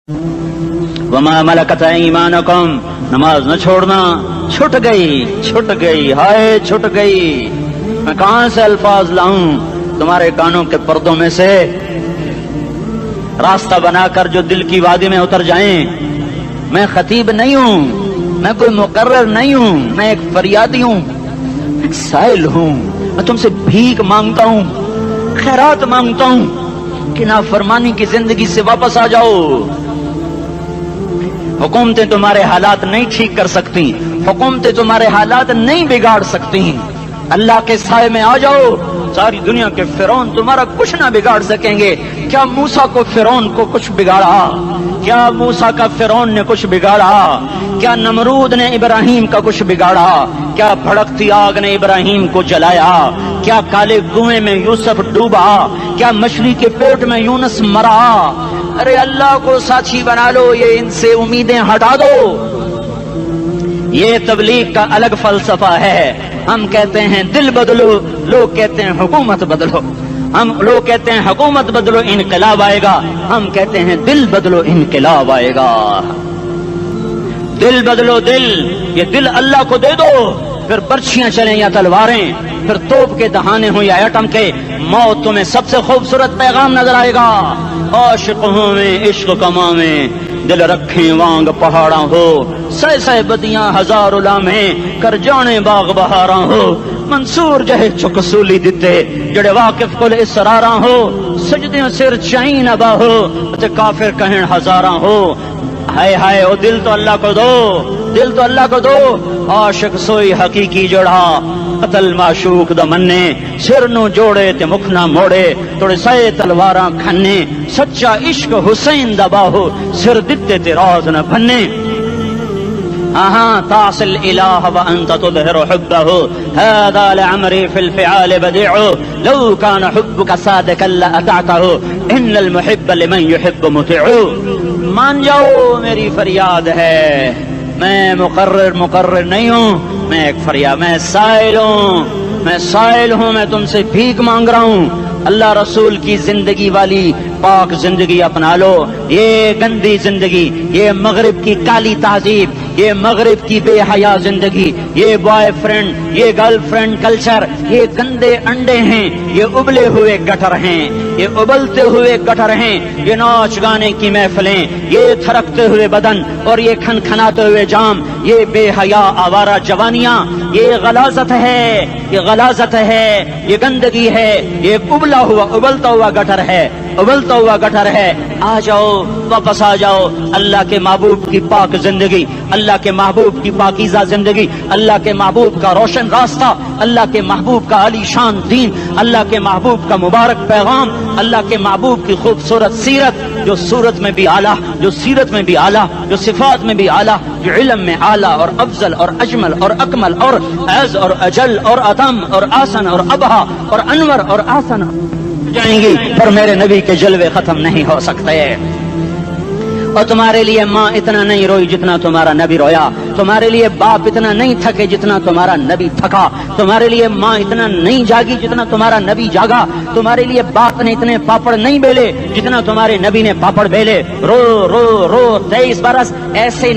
وما ملکت ایمانکم، نماز نہ چھوڑنا، چھٹ گئی ہائے چھٹ گئی۔ میں کہاں سے الفاظ لاؤں تمہارے کانوں کے پردوں میں سے، راستہ بنا کر جو دل کی وادی میں اتر جائیں۔ میں خطیب نہیں ہوں، میں کوئی مقرر نہیں ہوں، میں ایک فریادی ہوں، ایک سائل ہوں۔ میں تم سے بھیک مانگتا ہوں، خیرات مانگتا ہوں کہ نافرمانی کی زندگی سے واپس آ جاؤ۔ حکومتیں تمہارے حالات نہیں ٹھیک کر سکتی، حکومتیں تمہارے حالات نہیں بگاڑ سکتی۔ اللہ کے سائے میں آ جاؤ، ساری دنیا کے فرعون تمہارا کچھ نہ بگاڑ سکیں گے۔ کیا موسیٰ کو فرعون کو کچھ بگاڑا؟ کیا موسیٰ کا فرعون نے کچھ بگاڑا؟ کیا نمرود نے ابراہیم کا کچھ بگاڑا؟ کیا بھڑکتی آگ نے ابراہیم کو جلایا؟ کیا کالے کنویں میں یوسف ڈوبا؟ کیا مچھلی کے پیٹ میں یونس مرا؟ ارے اللہ کو ساتھی بنا لو، یہ ان سے امیدیں ہٹا دو۔ یہ تبلیغ کا الگ فلسفہ ہے۔ ہم کہتے ہیں دل بدلو، لوگ کہتے ہیں حکومت بدلو۔ لوگ کہتے ہیں حکومت بدلو انقلاب آئے گا، ہم کہتے ہیں دل بدلو انقلاب آئے گا۔ دل بدلو، یہ دل اللہ کو دے دو، پھر برچیاں چلیں یا تلواریں، پھر توپ کے دہانے ہوں یا ایٹم کے، موت تمہیں سب سے خوبصورت پیغام نظر آئے گا۔ عاشق ہوں میں عشق کما میں، دل رکھیں وانگ پہاڑاں ہو، سہ بدیاں ہزار لامیں، کر جانے باغ بہاراں ہو، منصور جہے چکسولی دتے، جڑے واقف کل اسراراں ہو، سجدیاں سر چائن ابا ہو، تے کافر کہیں ہزاراں ہو۔ ہائے ہائے او دل تو اللہ کو دو، دل تو اللہ کو دو۔ عاشق سوئی حقیقی جڑا، قتل معشوق دا مننے، سر نو جوڑے تے مکھ نہ موڑے، توڑے سائے تلواراں کھنے، سچا عشق حسین دا باہو، سر دتے تے راز نہ بھنے۔ تعصي الإله وأنت تظهر حبه، هذا لعمري في الفعال بديع، لو كان حبك صادقا لأطعته، إن المحب لمن يحب مطيع۔ مان جاؤ میری فریاد ہے، میں مقرر نہیں ہوں، میں ایک فریاد، میں سائل ہوں، میں تم سے بھیک مانگ رہا ہوں۔ اللہ رسول کی زندگی والی پاک زندگی اپنا لو۔ یہ گندی زندگی، یہ مغرب کی کالی تہذیب، یہ مغرب کی بے حیا زندگی، یہ بوائے فرینڈ، یہ گرل فرینڈ کلچر، یہ گندے انڈے ہیں، یہ ابلے ہوئے گٹر ہیں، یہ ابلتے ہوئے گٹر ہیں، یہ ناچ گانے کی محفلیں، یہ تھرکتے ہوئے بدن اور یہ کھنکھناتے ہوئے جام، یہ بے حیا آوارہ جوانیاں، یہ غلاظت ہے، یہ غلاظت ہے، یہ گندگی ہے، یہ ابلتا ہوا گٹر ہے، ابلتا ہوا گٹر ہے۔ آ جاؤ، واپس آ جاؤ اللہ کے محبوب کی پاک زندگی، اللہ کے محبوب کی پاکیزہ زندگی، اللہ کے محبوب کا روشن راستہ، اللہ کے محبوب کا علی شان دین، اللہ کے محبوب کا مبارک پیغام، اللہ کے محبوب کی خوبصورت سیرت، جو صورت میں بھی اعلیٰ، جو سیرت میں بھی اعلیٰ، جو صفات میں بھی اعلیٰ، جو علم میں اعلیٰ اور افضل اور اجمل اور اکمل اور اعز اور اجل اور اتم اور آسن اور ابہا اور انور اور آسن جائیں گی، پر میرے نبی کے جلوے ختم نہیں ہو سکتے۔ اور تمہارے لیے ماں اتنا نہیں روئی جتنا تمہارا نبی رویا، تمہارے لیے باپ اتنا نہیں تھکے جتنا تمہارا نبی تھکا، تمہارے لیے ماں اتنا نہیں جاگی جتنا تمہارا نبی جاگا، تمہارے لیے باپ نے اتنے پاپڑ نہیں بیلے جتنا تمہارے نبی نے پاپڑ بیلے۔ رو رو رو 23 برس ایسے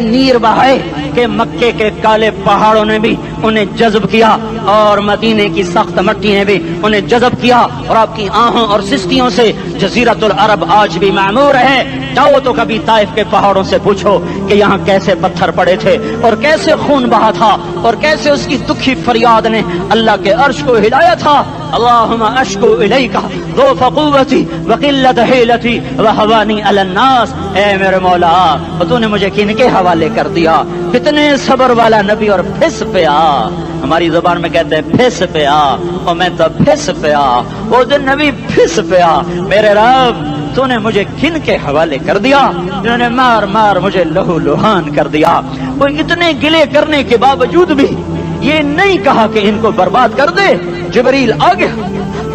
نیر بہائے کہ مکے کے کالے پہاڑوں نے بھی انہیں جذب کیا اور مدینے کی سخت مٹی نے بھی انہیں جذب کیا، اور آپ کی آہوں اور سستیوں سے جزیرۃ العرب آج بھی معمور ہے۔ جاؤ تو کبھی طائف کے پہاڑوں سے پوچھو کہ یہاں کیسے پتھر پڑے تھے اور کیسے خون بہا تھا اور کیسے اس کی دکھی فریاد نے اللہ کے عرش کو ہلایا تھا۔ اللہم اشکو الیک ضعف قوتی وقلت حیلتی وہوانی علی الناس۔ اے میرے مولا، تو نے مجھے کن کے حوالے کر دیا؟ کتنے صبر والا نبی، اور پھس پیا، ہماری زبان میں کہتے ہیں پھس پیا، اور میں تو پھس پیا، وہ دن نبی پھس پیا۔ میرے رب، تو نے مجھے کن کے حوالے کر دیا جنہوں نے مار مجھے لہو لہان کر دیا؟ وہ اتنے گلے کرنے کے باوجود بھی یہ نہیں کہا کہ ان کو برباد کر دے۔ جبریل آ گیا،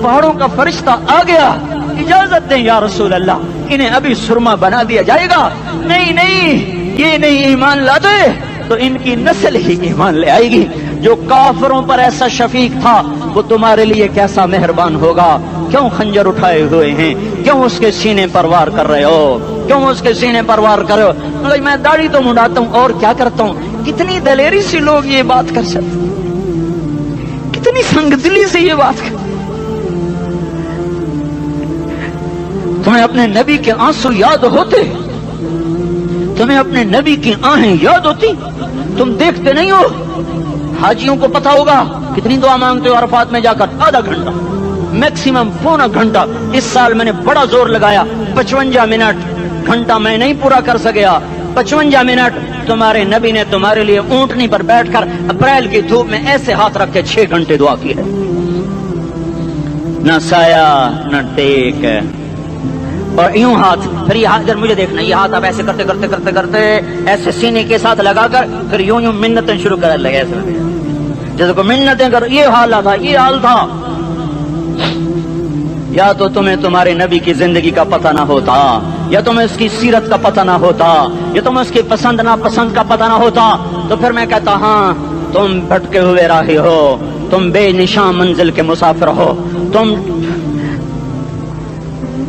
پہاڑوں کا فرشتہ آ گیا، اجازت دیں یا رسول اللہ، انہیں ابھی سرما بنا دیا جائے گا۔ نہیں، یہ نہیں ایمان لاتے تو ان کی نسل ہی ایمان لے آئے گی۔ جو کافروں پر ایسا شفیق تھا وہ تمہارے لیے کیسا مہربان ہوگا۔ کیوں خنجر اٹھائے ہوئے ہیں، کیوں اس کے سینے پر وار کر رہے ہو؟ کیوں اس کے سینے پر وار کر رہے ہو؟ میں داڑھی تو منڈاتا ہوں اور کیا کرتا ہوں۔ کتنی دلیری سے لوگ یہ بات کر سکتے، کتنی سنگ دلی سے یہ بات کر۔ تمہیں اپنے نبی کے آنسو یاد ہوتے؟ تمہیں اپنے نبی کی آہیں یاد ہوتی؟ تم دیکھتے نہیں ہو؟ حاجیوں کو پتا ہوگا کتنی دعا مانگتے ہو عرفات میں جا کر؟ آدھا گھنٹہ، میکسیمم پونا گھنٹہ۔ اس سال میں نے بڑا زور لگایا، 55 منٹ، گھنٹہ میں نہیں پورا کر سکیا، 55 منٹ تمہارے نبی نے تمہارے لیے اونٹنی پر بیٹھ کر اپریل کی دھوپ میں ایسے ہاتھ رکھ کے 6 گھنٹے دعا کی ہے۔ نہ سایہ نہ ٹیک، اور یوں ہاتھ، پھر یہ ہاتھ، ادھر مجھے دیکھنا، یہ ہاتھ آپ ایسے کرتے کرتے کرتے کرتے ایسے سینے کے ساتھ لگا کر پھر یوں یوں منتیں شروع کر لگے، ایسے جیسے کو منتیں کر۔ یہ حال تھا، یہ حال تھا۔ یا تو تمہیں تمہارے نبی کی زندگی کا پتہ نہ ہوتا، یا تمہیں اس کی سیرت کا پتہ نہ ہوتا، یا تمہیں اس کی پسند ناپسند کا پتہ نہ ہوتا، تو پھر میں کہتا ہاں تم بھٹکے ہوئے راہی ہو، تم بے نشان منزل کے مسافر ہو، تم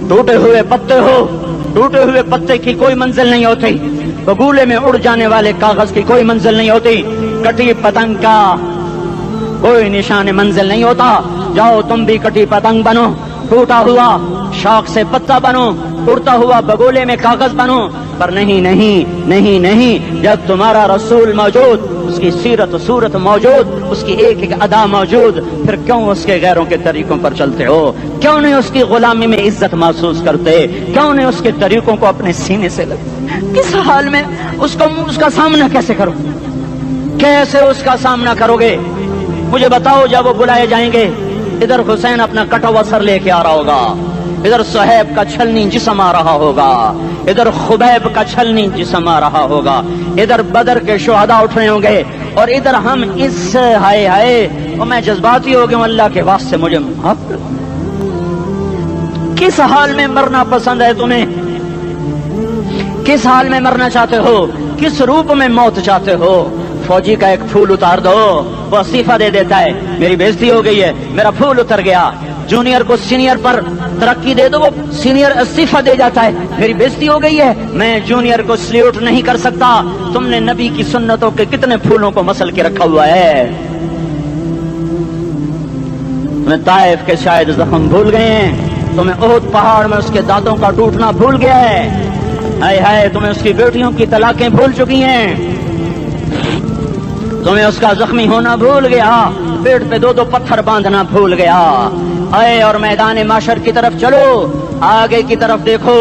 ٹوٹے ہوئے پتے ہو۔ ٹوٹے ہوئے پتے کی کوئی منزل نہیں ہوتی، بگولے میں اڑ جانے والے کاغذ کی کوئی منزل نہیں ہوتی، کٹی پتنگ کا کوئی نشان منزل نہیں ہوتا۔ جاؤ تم بھی کٹی پتنگ بنو، ٹوٹا ہوا شاخ سے پتا بنو، اڑتا ہوا بگولے میں کاغذ بنو، پر نہیں نہیں نہیں نہیں، جب تمہارا رسول موجود، اس کی سیرت صورت موجود، اس کی ایک ایک ادا موجود، پھر کیوں اس کے غیروں کے طریقوں پر چلتے ہو؟ کیوں نہیں اس کی غلامی میں عزت محسوس کرتے؟ کیوں نہیں اس کے طریقوں کو اپنے سینے سے لگتے؟ کس حال میں اس کا سامنا کیسے کرو؟ کیسے اس کا سامنا کرو گے؟ مجھے بتاؤ، جب وہ بلائے جائیں گے، ادھر حسین اپنا کٹا ہوا سر لے کے آ رہا ہوگا، ادھر صہیب کا چھلنی جسم آ رہا ہوگا، ادھر خبیب کا چھلنی جسم آ رہا ہوگا، ادھر بدر کے شہداء اٹھ رہے ہوں گے، اور ادھر ہم اس ہائے ہائے، اور میں جذباتی ہو گیا ہوں، اللہ کے واسطے مجھے معاف کر۔ کس حال میں مرنا پسند ہے تمہیں؟ کس حال میں مرنا چاہتے ہو؟ کس روپ میں موت چاہتے ہو؟ فوجی کا ایک پھول اتار دو، وہ استعفی دے دیتا ہے، میری بےزتی ہو گئی ہے، میرا پھول اتر گیا۔ جونیئر کو سینئر پر ترقی دے دو، وہ سینئر استعفی دے جاتا ہے، میری بےزتی ہو گئی ہے، میں جونیئر کو سلیوٹ نہیں کر سکتا۔ تم نے نبی کی سنتوں کے کتنے پھولوں کو مسل کے رکھا ہوا ہے؟ تمہیں طائف کے شاید زخم بھول گئے ہیں، تمہیں احد پہاڑ میں اس کے دانتوں کا ٹوٹنا بھول گیا ہے، ہائے ہائے تمہیں اس کی بیٹیوں کی طلاقیں بھول چکی ہیں، تمہیں اس کا زخمی ہونا بھول گیا، پیٹ پہ 2 پتھر باندھنا بھول گیا۔ آئے اور میدان معاشر کی طرف چلو، آگے کی طرف دیکھو۔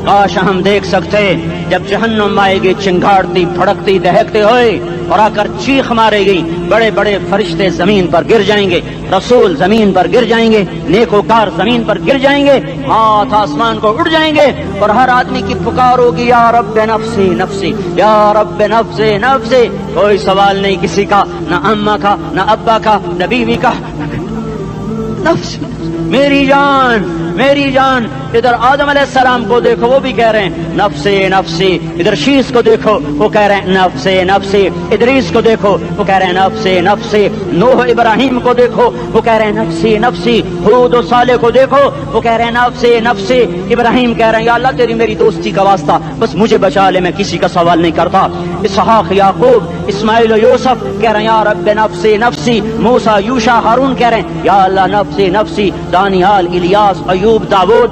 کاش ہم دیکھ سکتے جب جہنم آئے گی چنگاڑتی بھڑکتی دہکتے ہوئے اور آ کر چیخ مارے گی، بڑے بڑے فرشتے زمین پر گر جائیں گے، رسول زمین پر گر جائیں گے، نیکوکار زمین پر گر جائیں گے، ہاتھ آسمان کو اڑ جائیں گے، اور ہر آدمی کی پکار ہوگی، یا رب نفسی نفسی، یا رب نفسی نفسی۔ کوئی سوال نہیں کسی کا، نہ اماں کا، نہ ابا کا، نہ بیوی کا، نفس میری جان میری جان۔ ادھر آدم علیہ السلام کو دیکھو، وہ بھی کہہ رہے ہیں نفسی نفسی، ادھر شیس کو دیکھو، وہ کہہ رہے ہیں نفسی نفسی، ادریس کو دیکھو، وہ کہہ رہے ہیں نفسی نفسی، نوح ابراہیم کو دیکھو، وہ کہہ رہے ہیں نفسی نفسی، ہود و صالح کو دیکھو، وہ کہہ رہے ہیں نفسی نفسی۔ ابراہیم کہہ رہے ہیں یا اللہ تیری میری دوستی کا واسطہ، بس مجھے بچا لے، میں کسی کا سوال نہیں کرتا۔ اسحاق یعقوب اسماعیل و یوسف کہہ رہے ہیں یا رب نفسی نفسی۔ موسیٰ یوشع ہارون کہہ رہے ہیں یا اللہ نفسی نفسی۔ دانیال الیاس ایوب داؤد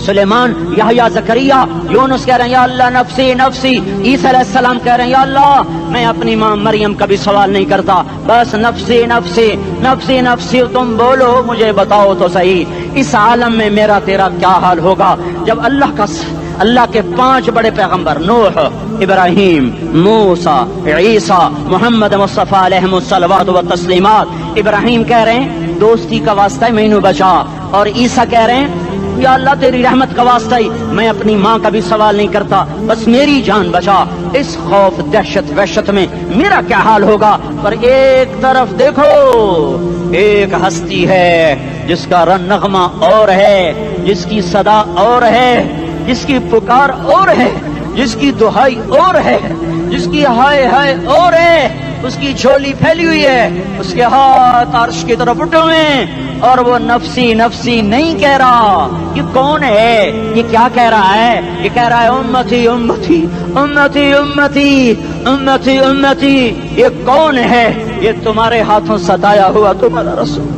سلیمان یحییٰ زکریا یونس کہہ رہے ہیں یا اللہ نفسی نفسی۔ عیسیٰ علیہ السلام کہہ رہے ہیں یا اللہ میں اپنی ماں مریم کا بھی سوال نہیں کرتا، بس نفسی نفسی نفسی نفسی۔ تم بولو مجھے بتاؤ تو صحیح، اس عالم میں میرا تیرا کیا حال ہوگا جب اللہ کے 5 بڑے پیغمبر نوح، ابراہیم، موسیٰ، عیسیٰ، محمد مصطفیٰ علیہ الصلوات و تسلیمات۔ ابراہیم کہہ رہے ہیں دوستی کا واسطہ مینوں بچا، اور عیسیٰ کہہ رہے ہیں یا اللہ تیری رحمت کا واسطہ ہی میں اپنی ماں کا بھی سوال نہیں کرتا، بس میری جان بچا۔ اس خوف دہشت وحشت میں میرا کیا حال ہوگا؟ پر ایک طرف دیکھو، ایک ہستی ہے جس کا نغمہ اور ہے، جس کی صدا اور ہے، جس کی پکار اور ہے، جس کی دہائی اور ہے، جس کی ہائے ہائے اور ہے، اس کی جھولی پھیلی ہوئی ہے، اس کے ہاتھ عرش کی طرف اٹھے ہوئے ہیں، اور وہ نفسی نفسی نہیں کہہ رہا. یہ کون ہے؟ یہ کیا کہہ رہا ہے؟ یہ کہہ رہا ہے امتی امتی امتی امتی امتی امتی. یہ کون ہے؟ یہ تمہارے ہاتھوں ستایا ہوا تمہارا رسول،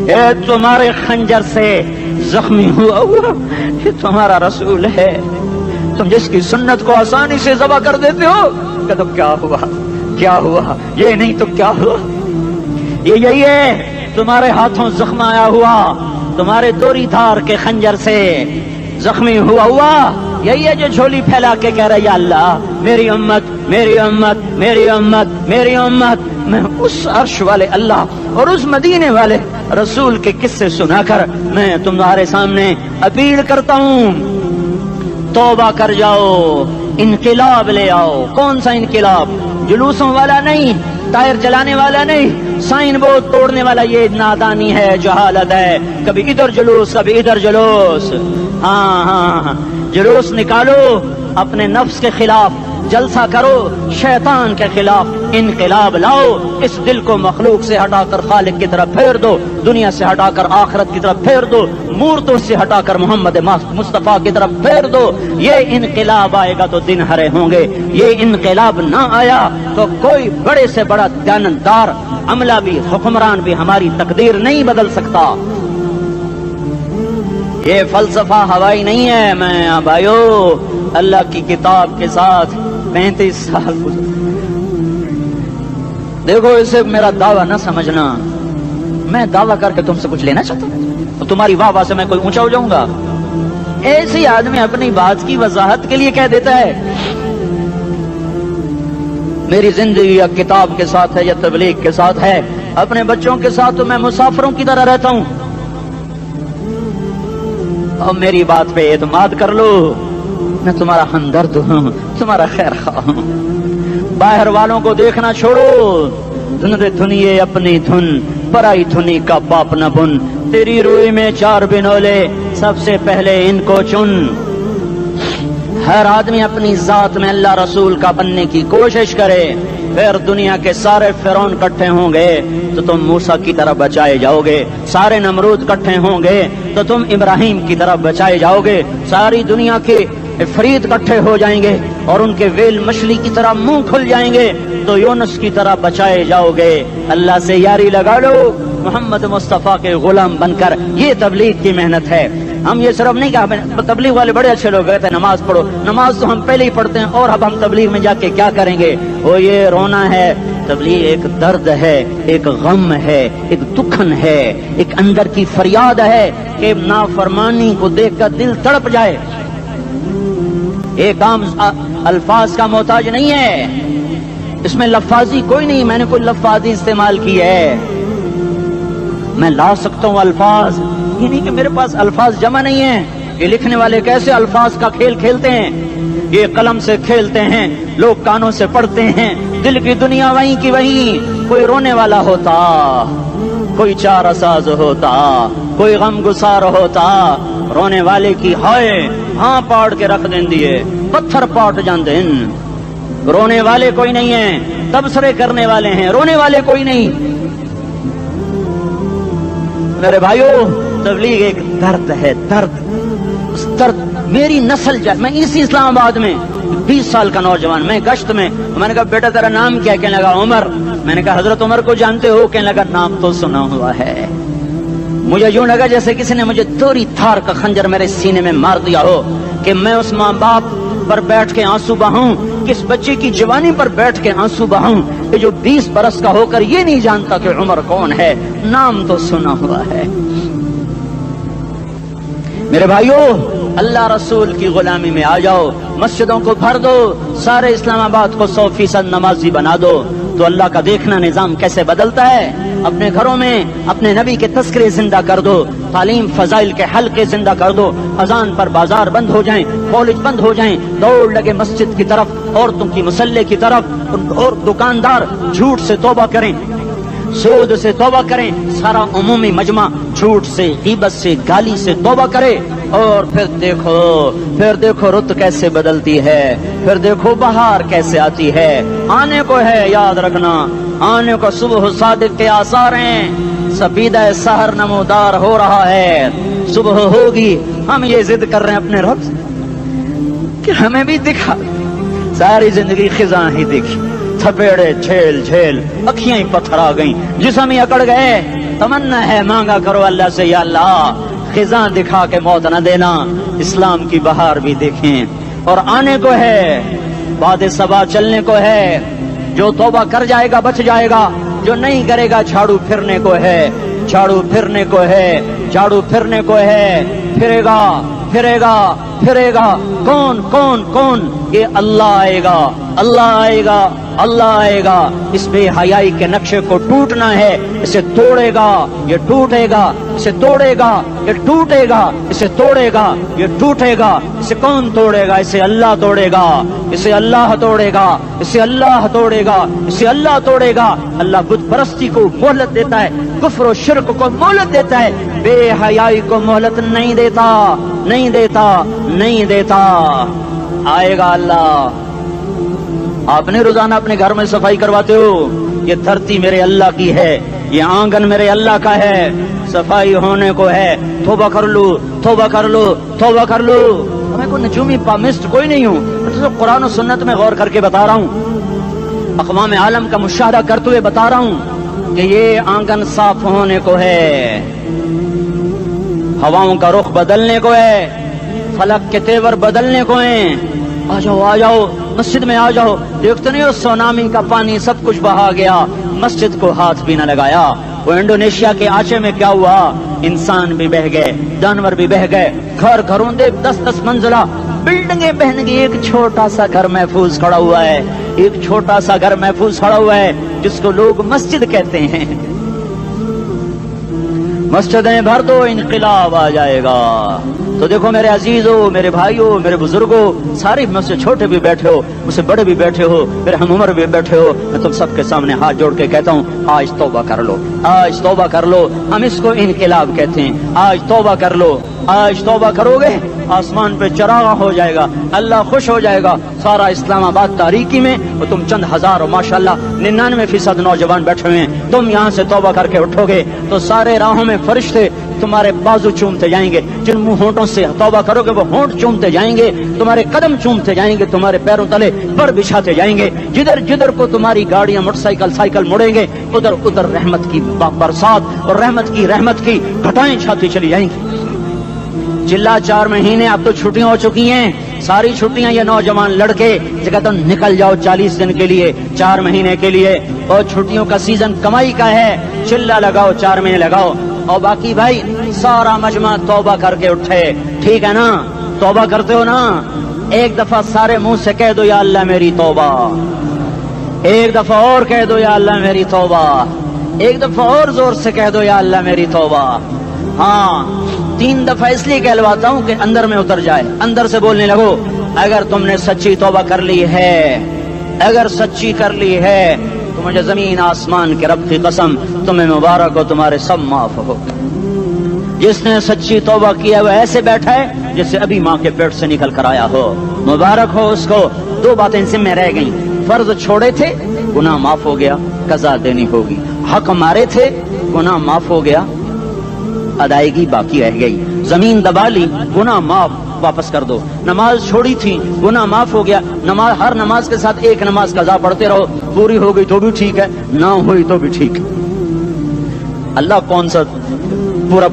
یہ تمہارے خنجر سے زخمی ہوا یہ تمہارا رسول ہے. تم جس کی سنت کو آسانی سے ذبح کر دیتے ہو کہ تو کیا ہوا کیا ہوا، یہ نہیں تو کیا ہوا. یہ یہی ہے تمہارے ہاتھوں زخم آیا ہوا، تمہارے دوری دھار کے خنجر سے زخمی ہوا یہی ہے جو جھولی پھیلا کے کہہ رہا ہے یا اللہ میری امت میری امت میری امت میری امت. میں اس عرش والے اللہ اور اس مدینے والے رسول کے قصے سنا کر میں تمہارے سامنے اپیل کرتا ہوں، توبہ کر جاؤ، انقلاب لے آؤ. کون سا انقلاب؟ جلوسوں والا نہیں، ٹائر چلانے والا نہیں، سائن بورڈ توڑنے والا. یہ نادانی ہے، جہالت ہے. کبھی ادھر جلوس کبھی ادھر جلوس. ہاں جلوس نکالو اپنے نفس کے خلاف، جلسہ کرو شیطان کے خلاف، انقلاب لاؤ. اس دل کو مخلوق سے ہٹا کر خالق کی طرف پھیر دو، دنیا سے ہٹا کر آخرت کی طرف پھیر دو، مورتوں سے ہٹا کر محمد مصطفیٰ کی طرف پھیر دو. یہ انقلاب آئے گا تو دن ہرے ہوں گے. یہ انقلاب نہ آیا تو کوئی بڑے سے بڑا دیانتدار عملہ بھی، حکمران بھی ہماری تقدیر نہیں بدل سکتا. یہ فلسفہ ہوائی نہیں ہے. میں بھائیو اللہ کی کتاب کے ساتھ 35 سال گزر. دیکھو اسے میرا دعویٰ نہ سمجھنا، میں دعویٰ کر کے تم سے کچھ لینا چاہتا ہوں تو تمہاری واہ سے میں کوئی اونچا ہو جاؤں گا. ایسی آدمی اپنی بات کی وضاحت کے لیے کہہ دیتا ہے میری زندگی یا کتاب کے ساتھ ہے یا تبلیغ کے ساتھ ہے، اپنے بچوں کے ساتھ تو میں مسافروں کی طرح رہتا ہوں. اور میری بات پہ اعتماد کر لو، میں تمہارا ہمدرد ہوں، تمہارا خیر خواہ ہوں. باہر والوں کو دیکھنا چھوڑو، دھنیے اپنی دھن، پرائی دھنی کا باپ نہ بن. تیری روئی میں 4 بنولے، سب سے پہلے ان کو چن. ہر آدمی اپنی ذات میں اللہ رسول کا بننے کی کوشش کرے، پھر دنیا کے سارے فرعون اکٹھے ہوں گے تو تم موسیٰ کی طرح بچائے جاؤ گے. سارے نمرود اکٹھے ہوں گے تو تم ابراہیم کی طرح بچائے جاؤ گے. ساری دنیا کے افریت اکٹھے ہو جائیں گے اور ان کے ویل مچھلی کی طرح منہ کھل جائیں گے تو یونس کی طرح بچائے جاؤ گے. اللہ سے یاری لگا لو محمد مصطفیٰ کے غلام بن کر. یہ تبلیغ کی محنت ہے. ہم یہ صرف نہیں کہا تبلیغ والے بڑے اچھے لوگ کہتے ہیں نماز پڑھو، نماز تو ہم پہلے ہی پڑھتے ہیں اور اب ہم تبلیغ میں جا کے کیا کریں گے؟ وہ یہ رونا ہے. تبلیغ ایک درد ہے، ایک غم ہے، ایک دکھن ہے، ایک اندر کی فریاد ہے کہ نافرمانی کو دیکھ کر دل تڑپ جائے. ایک عام الفاظ کا محتاج نہیں ہے، اس میں لفاظی کوئی نہیں. میں نے کوئی لفاظی استعمال کی ہے، میں لا سکتا ہوں الفاظ. یہ نہیں کہ میرے پاس الفاظ جمع نہیں ہیں. یہ لکھنے والے کیسے الفاظ کا کھیل کھیلتے ہیں، یہ قلم سے کھیلتے ہیں، لوگ کانوں سے پڑھتے ہیں. دل کی دنیا وہیں کی وہیں. کوئی رونے والا ہوتا، کوئی چارہ ساز ہوتا، کوئی غم گسار ہوتا. رونے والے کی ہائے ہاں پاڑ کے رکھ دیں دیے، پتھر پاٹ جان دیں. رونے والے کوئی نہیں ہیں، تبصرے کرنے والے ہیں، رونے والے کوئی نہیں. میرے بھائیو تبلیغ ایک درد ہے، درد. اس درد میری نسل جائے. میں اسی اسلام آباد میں 20 سال کا نوجوان، میں گشت میں نے کہا بیٹا تیرا نام کیا؟ کہنے لگا عمر. میں نے کہا حضرت عمر کو جانتے ہو؟ کہنے لگا نام تو سنا ہوا ہے. مجھے یوں لگا جیسے کسی نے مجھے دوری تھار کا خنجر میرے سینے میں مار دیا ہو کہ میں اس ماں باپ پر بیٹھ کے آنسو بہاؤں، کس بچے کی جوانی پر بیٹھ کے آنسو بہاؤں کہ جو 20 برس کا ہو کر یہ نہیں جانتا کہ عمر کون ہے. نام تو سنا ہوا ہے. میرے بھائیو اللہ رسول کی غلامی میں آ جاؤ، مسجدوں کو بھر دو، سارے اسلام آباد کو 100% نمازی بنا دو تو اللہ کا دیکھنا نظام کیسے بدلتا ہے. اپنے گھروں میں اپنے نبی کے تذکرے زندہ کر دو، تعلیم فضائل کے حلقے زندہ کر دو. اذان پر بازار بند ہو جائیں، کالج بند ہو جائیں، دوڑ لگے مسجد کی طرف، عورتوں کی مصلے کی طرف. اور دکاندار جھوٹ سے توبہ کریں، سود سے توبہ کریں. سارا عمومی مجمع جھوٹ سے، غیبت سے، گالی سے توبہ کرے. اور پھر دیکھو رت کیسے بدلتی ہے، پھر دیکھو بہار کیسے آتی ہے. آنے کو ہے، یاد رکھنا آنے کو صبح صادق کے آثار ہیں. سفیدہ سحر نمودار ہو رہا ہے، صبح ہوگی، ہم یہ ضد کر رہے ہیں اپنے رب سے کہ ہمیں بھی دکھا۔ ساری زندگی خزاں ہی دیکھی، تھپیڑے جھیل جھیل، اکھیاں ہی پتھر آ گئیں، جسم ہی اکڑ گئے۔ تمنا ہے مانگا کرو اللہ سے، یا اللہ خزاں دکھا کے موت نہ دینا، اسلام کی بہار بھی دیکھیں۔ اور آنے کو ہے، بعد صبا چلنے کو ہے، جو توبہ کر جائے گا بچ جائے گا، جو نہیں کرے گا جھاڑو پھرنے کو ہے، جھاڑو پھرنے کو ہے، جھاڑو پھرنے کو ہے، پھرے گا پھرے گا پھرے گا۔ کون کون کون؟ یہ اللہ آئے گا، اللہ آئے گا، اللہ آئے گا۔ اس بے حیائی کے نقشے کو ٹوٹنا ہے، اسے توڑے گا، یہ ٹوٹے گا، اسے توڑے گا، یہ ٹوٹے گا، اسے توڑے گا، یہ ٹوٹے گا۔ اسے کون توڑے گا؟ اسے اللہ توڑے گا، اسے اللہ توڑے گا، اسے اللہ توڑے گا، اسے اللہ توڑے گا۔ اللہ بت پرستی کو مہلت دیتا ہے، کفر و شرک کو مہلت دیتا ہے، بے حیائی کو مہلت نہیں دیتا، نہیں دیتا، نہیں دیتا۔ آئے گا اللہ۔ آپ نے روزانہ اپنے گھر میں صفائی کرواتے ہو، یہ دھرتی میرے اللہ کی ہے، یہ آنگن میرے اللہ کا ہے، صفائی ہونے کو ہے، توبہ کر لو، توبہ کر لو، توبہ کر لو۔ میں کوئی نجومی پامسٹ کوئی نہیں ہوں، میں تو قرآن و سنت میں غور کر کے بتا رہا ہوں، اقوام عالم کا مشاہدہ کرتے ہوئے بتا رہا ہوں کہ یہ آنگن صاف ہونے کو ہے، ہواؤں کا رخ بدلنے کو ہے، فلک کے تیور بدلنے کو ہیں۔ آ جاؤ آ جاؤ، مسجد میں آ جاؤ۔ دیکھتے نہیں ہو سونامی کا پانی سب کچھ بہا گیا، مسجد کو ہاتھ بھی نہ لگایا۔ وہ انڈونیشیا کے آچے میں کیا ہوا؟ انسان بھی بہ گئے، جانور بھی بہ گئے، گھر گھروں دے 10-10 منزلہ بلڈنگیں بہن گئی، ایک چھوٹا سا گھر محفوظ کھڑا ہوا ہے، ایک چھوٹا سا گھر محفوظ کھڑا ہوا ہے جس کو لوگ مسجد کہتے ہیں۔ مسجدیں بھر دو، انقلاب آ جائے گا۔ تو دیکھو میرے عزیزو، میرے بھائیو، میرے بزرگو، سارے مجھ سے چھوٹے بھی بیٹھے ہو، مجھ سے بڑے بھی بیٹھے ہو، میرے ہم عمر بھی بیٹھے ہو، میں تم سب کے سامنے ہاتھ جوڑ کے کہتا ہوں آج توبہ کر لو، آج توبہ کر لو۔ ہم اس کو انقلاب کہتے ہیں۔ آج توبہ کر لو، آج توبہ کرو گے آسمان پہ چراغ ہو جائے گا، اللہ خوش ہو جائے گا۔ سارا اسلام آباد تاریکی میں وہ تم چند ہزار اور ماشاءاللہ 99% نوجوان بیٹھے ہوئے ہیں، تم یہاں سے توبہ کر کے اٹھو گے تو سارے راہوں میں فرشتے تمہارے بازو چومتے جائیں گے، جن منہ ہونٹوں سے توبہ کرو گے وہ ہونٹ چومتے جائیں گے، تمہارے قدم چومتے جائیں گے، تمہارے پیروں تلے پر بچھاتے جائیں گے، جدھر جدھر کو تمہاری گاڑیاں موٹر سائیکل سائیکل مڑیں گے ادھر ادھر رحمت کی برسات اور رحمت کی گھٹائیں چھاتی چلی جائیں گی۔ چلا 4 مہینے اب تو چھٹیاں ہو چکی ہیں، ساری چھٹیاں یہ نوجوان لڑکے جگہ تو نکل جاؤ 40 دن کے لیے، 4 مہینے کے لیے، اور چھٹیوں کا سیزن کمائی کا ہے، چلا لگاؤ 4 مہینے لگاؤ، اور باقی بھائی سارا مجمع توبہ کر کے اٹھے، ٹھیک ہے نا؟ توبہ کرتے ہو نا؟ ایک دفعہ سارے منہ سے کہہ دو یا اللہ میری توبہ، ایک دفعہ اور کہہ دو یا اللہ میری توبہ، ایک دفعہ اور زور سے کہہ دو یا اللہ میری توبہ۔ ہاں 3 دفعہ اس لیے کہلواتا ہوں کہ اندر میں اتر جائے، اندر سے بولنے لگو۔ اگر تم نے سچی توبہ کر لی ہے، اگر سچی کر لی ہے تو مجھے زمین آسمان کے رب کی قسم تمہیں مبارک ہو، تمہارے سب معاف ہو۔ جس نے سچی توبہ کیا وہ ایسے بیٹھا ہے جسے ابھی ماں کے پیٹ سے نکل کر آیا ہو، مبارک ہو اس کو۔ 2 باتیں ذمہ رہ گئیں، فرض چھوڑے تھے گناہ معاف ہو گیا، قضا دینی ہوگی، حق مارے تھے گناہ معاف ہو گیا، ادائیگی باقی رہ گئی، زمین دبا لی گناہ معاف، واپس کر دو، نماز چھوڑی تھی گناہ معاف ہو گیا، نماز ہر نماز کے ساتھ ایک نماز قضا پڑھتے رہو، پوری ہو گئی تو بھی ٹھیک ہے، نہ ہوئی تو بھی ٹھیک ہے۔ اللہ کون سا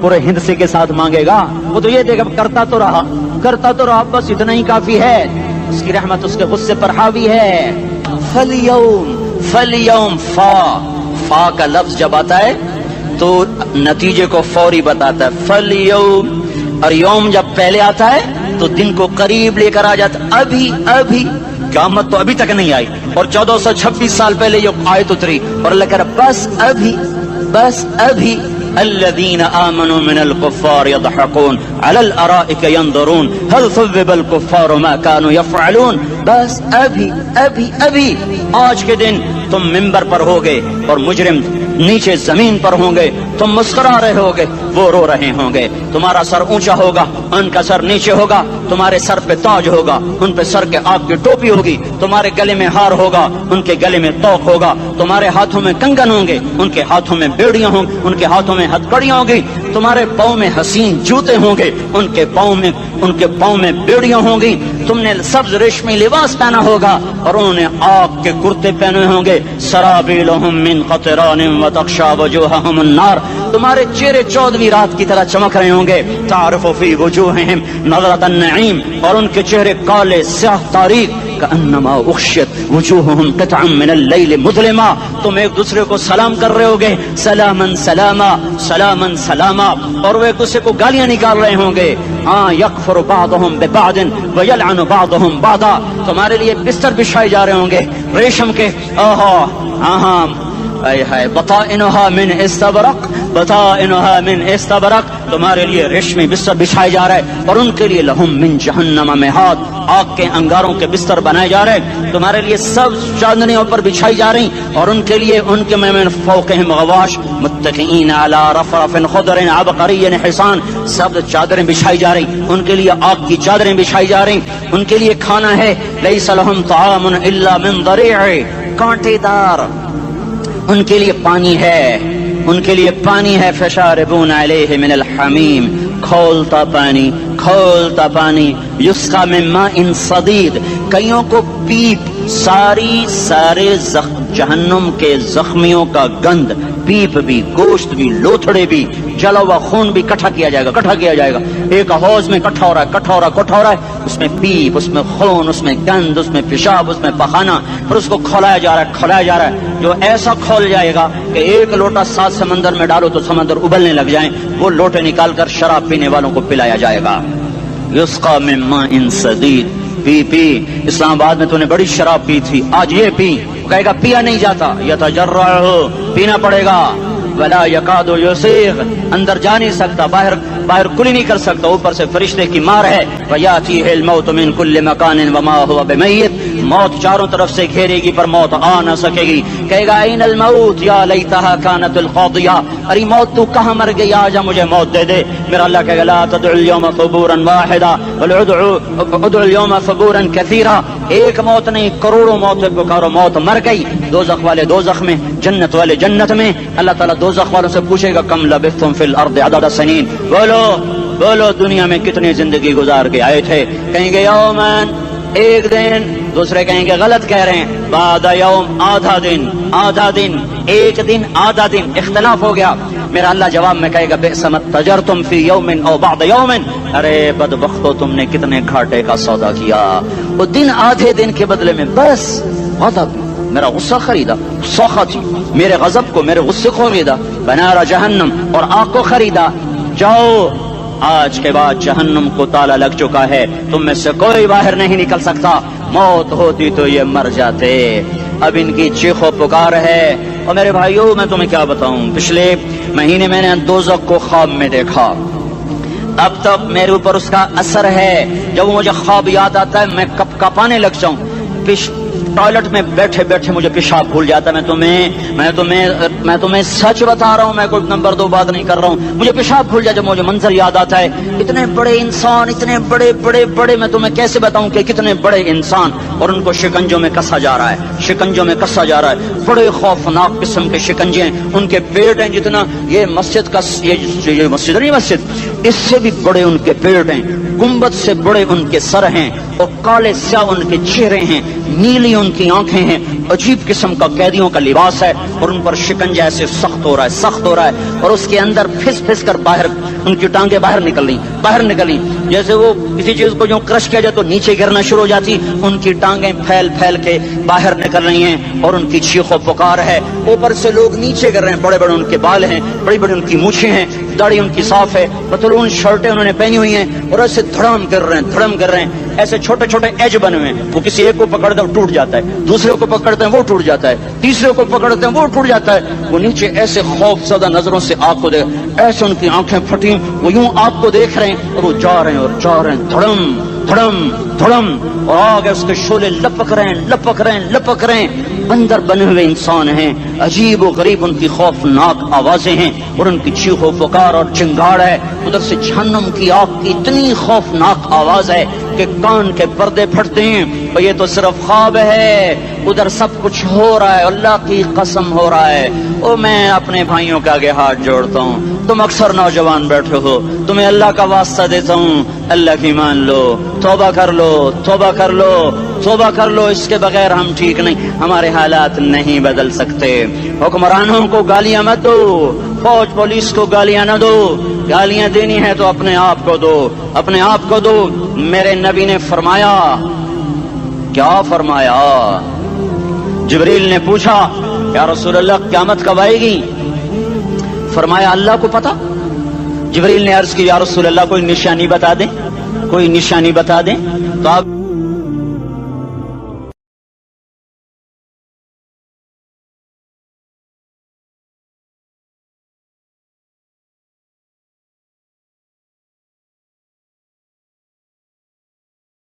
پورے ہند سے کے ساتھ مانگے گا؟ وہ تو یہ دے گا کرتا تو رہا بس اتنا ہی کافی ہے، اس کی رحمت اس کے غصے پر حاوی ہے۔ فَالْيَوْمِ فا کا لفظ جب آتا ہے تو نتیجے کو فوری بتاتا ہے، فَالْيَوْمِ، اور یوم جب پہلے آتا ہے تو دن کو قریب لے کر آ جاتا، ابھی قیامت تو ابھی تک نہیں آئی، اور 1426 سال پہلے یہ آیت اتری، اور اللہ کہہ رہا بس ابھی الذین آمنوا من الکفار یضحکون علی الارائک ینظرون هل ثوب الکفار ما كانوا يفعلون. بس ابھی آج کے دن تم منبر پر ہوگے اور مجرم نیچے زمین پر ہوں گے، تم مسکرا رہے ہوگے، وہ رو رہے ہوں گے. تمہارا سر اونچا ہوگا، ان کا سر نیچے ہوگا. تمہارے سر پہ تاج ہوگا، ان پہ سر کے آگ کی ٹوپی ہوگی. تمہارے گلے میں ہار ہوگا، ان کے گلے میں توق ہوگا. تمہارے ہاتھوں میں کنگن ہوں گے، ان کے ہاتھوں میں بیڑیاں ہوں گی، ان کے ہاتھوں میں ہتھکڑیاں ہوں گی. تمہارے پاؤں میں حسین جوتے ہوں گے، ان کے پاؤں میں بیڑیاں ہوں گی. تم نے سبز ریشمی لباس پہنا ہوگا اور انہوں نے آگ کے کرتے پہنے ہوں گے. سرابیلہم من قطران وتغشا وجوہہم النار. تمہارے چہرے 14ویں رات کی طرح چمک رہے ہوں گے. تعرف فی وجوہہم نظرۃ النعیم. اور ان کے چہرے کالے سیاہ تاریک. کأنما اغشیت وجوہہم قطعا من اللیل مظلما. تم ایک دوسرے کو سلام کر رہے ہوگے، سلامن سلاما سلامن سلاما. اور وہ ایک دوسرے کو گالیاں نکال رہے ہوں گے. ہاں یکفر بعضہم ببعض ویلعن بعضہم بعضا. تمہارے لیے بستر بچھائے جا رہے ہوں گے ریشم کے. بطائنها من استبرق، بطائنها من استبرق. تمہارے لیے ریشمی بستر بچھائے جا رہے ہیں اور ان کے لیے لہم من جہنم مہاد، آگ کے انگاروں کے بستر بنائے جا رہے ہیں. تمہارے لیے سب چادریں اوپر بچھائی جا رہی اور ان کے لیے ان کے من فوقہم غواش متکئین علی رفرف خضر عبقری حصان. سب چادریں بچھائی جا رہی، ان کے لیے آگ کی چادریں بچھائی جا رہی. ان کے لیے کھانا ہے لیس لہم طعام الا من ضریع، کانٹے دار. ان کے لیے پانی ہے، ان کے لیے پانی ہے. فشاربون علیہ من الحمیم، کھولتا پانی. یسقا من ماء صدید. کئیوں کو پیپ، سارے جہنم کے زخمیوں کا گند، پیپ بھی، گوشت بھی، لوتھڑے بھی، جلا ہوا خون بھی کٹھا کیا جائے گا. ایک حوض میں کٹھا ہو رہا ہے. اس میں پیپ، اس میں خون، اس میں گند، اس میں پیشاب، اس میں پخانہ، اور اس کو کھولایا جا رہا ہے. جو ایسا کھول جائے گا کہ ایک لوٹا 7 سمندر میں ڈالو تو سمندر ابلنے لگ جائیں. وہ لوٹے نکال کر شراب پینے والوں کو پلایا جائے گا. یسقا من ماء صدید. پی اسلام آباد میں تو نے بڑی شراب پی تھی، آج یہ پی. کہے گا پیا نہیں جاتا، یتجرعہ، پینا پڑے گا. ولا یکاد یسیغ، اندر جا نہیں سکتا، باہر کلی نہیں کر سکتا. اوپر سے فرشتے کی مار ہے. ویاتیہ الموت من کل مکان وما هو بمیت. موت چاروں طرف سے گھیرے گی پر موت آ نہ سکے گی. کہے گا این الموت یا لیتها كانت القاضیہ. ارے موت تو کہاں مر گئی، آجا مجھے موت دے دے. میرا اللہ کہے گا لا تدعوا اليوم ثبورا واحدا بل ادعوا اليوم ثبورا كثيرا. ایک موت نہیں، کروڑوں موتیں پکارو. موت مر گئی. دوزخ والے دوزخ میں، جنت والے جنت میں. اللہ تعالیٰ دوزخ والوں سے پوچھے گا کم لبثتم فی الارض عدد سنین. بولو دنیا میں کتنی زندگی گزار کے آئے تھے. کہیں گے یومن، ایک دن. دوسرے کہیں گے غلط کہہ رہے ہیں، بعد یوم، آدھا دن، ایک دن، آدھا دن. اختلاف ہو گیا. میرا اللہ جواب میں کہے گا بئس ما تجرتم فی یوم او بعد یوم. ارے بدبختو، تم نے کتنے گھاٹے کا سودا کیا. وہ دن، آدھے دن کے بدلے میں بس غضب، میرا غصہ خریدا، سخط میرے غضب کو، میرے غصے کو خریدا. بنار جہنم، اور آگ کو خریدا. جاؤ، آج کے بعد جہنم کو تالا لگ چکا ہے، تم میں سے کوئی باہر نہیں نکل سکتا. موت ہوتی تو یہ مر جاتے. اب ان کی چیخ و پکار ہے. اور میرے بھائیوں، میں تمہیں کیا بتاؤں، پچھلے مہینے میں نے دوزخ کو خواب میں دیکھا. اب تک میرے اوپر اس کا اثر ہے. جب مجھے خواب یاد آتا ہے میں کپانے لگ جاؤں. ٹوائلٹ میں بیٹھے مجھے پیشاب بھول جاتا ہے. میں تمہیں سچ بتا رہا ہوں، میں کوئی نمبر 2 بات نہیں کر رہا ہوں. مجھے پیشاب بھول جاتا ہے جب مجھے منظر یاد آتا ہے. اتنے بڑے انسان، اتنے بڑے میں تمہیں کیسے بتاؤں کہ کتنے بڑے انسان، اور ان کو شکنجوں میں کسا جا رہا ہے. بڑے خوفناک قسم کے شکنجے ہیں. ان کے پیٹ ہیں جتنا یہ مسجد کا، یہ مسجد نہیں، مسجد اس سے بھی بڑے ان کے پیٹ ہیں. گنبد سے بڑے ان کے سر ہیں، اور کالے سیاہ ان کے چہرے ہیں، نیلی ان کی آنکھیں ہیں. عجیب قسم کا قیدیوں کا لباس ہے، اور ان پر شکنجہ ایسے سخت ہو رہا ہے. اور اس کے اندر پھس کر باہر ان کی ٹانگیں باہر نکلی جیسے وہ کسی چیز کو جو کرش کیا جائے تو نیچے گرنا شروع ہو جاتی. ان کی ٹانگیں پھیل کے باہر نکل رہی ہیں، اور ان کی چیخ و پکار ہے. اوپر سے لوگ نیچے گر رہے ہیں. بڑے ان کے بال ہیں، بڑی ان کی مونچھیں ہیں، داڑھی ان کی صاف ہے، پتلون ملون شرٹیں انہوں نے پہنی ہوئی ہیں اور ایسے دھڑام کر رہے ہیں ایسے چھوٹے چھوٹے ایج بنے ہوئے ہیں. وہ کسی ایک کو پکڑتے ہیں وہ ٹوٹ جاتا ہے, دوسرے کو پکڑتے ہیں وہ ٹوٹ جاتا ہے, تیسرے کو پکڑتے ہیں وہ ٹوٹ جاتا ہے. وہ نیچے ایسے خوف زدہ نظروں سے آپ کو دیکھ, ایسے ان کی آنکھیں پھٹی, وہ یوں آپ کو دیکھ رہے ہیں اور وہ جا رہے ہیں دھڑم دھڑم دھڑم, اور آگے اس کے شعلے لپک رہے ہیں. بندر بنے ہوئے انسان ہیں, عجیب و غریب ان کی خوفناک آوازیں ہیں اور ان کی چیخ و پکار اور چنگاڑ ہے. ادھر سے جہنم کی آگ کی اتنی خوفناک آواز ہے کہ کان کے پردے پھٹتے ہیں. اور یہ تو صرف خواب ہے, ادھر سب کچھ ہو رہا ہے, اللہ کی قسم ہو رہا ہے. اور میں اپنے بھائیوں کے آگے ہاتھ جوڑتا ہوں, تم اکثر نوجوان بیٹھے ہو, تمہیں اللہ کا واسطہ دیتا ہوں, اللہ کی مان لو, توبہ کر لو. اس کے بغیر ہم ٹھیک نہیں, ہمارے حالات نہیں بدل سکتے. حکمرانوں کو گالیاں مت دو, فوج پولیس کو گالیاں نہ دو. گالیاں دینی ہے تو اپنے آپ کو دو. میرے نبی نے فرمایا, کیا فرمایا؟ جبریل نے پوچھا یا رسول اللہ قیامت کب آئے گی؟ فرمایا اللہ کو پتا. جبریل نے عرض کی یا رسول اللہ کوئی نشانی بتا دیں. تو آپ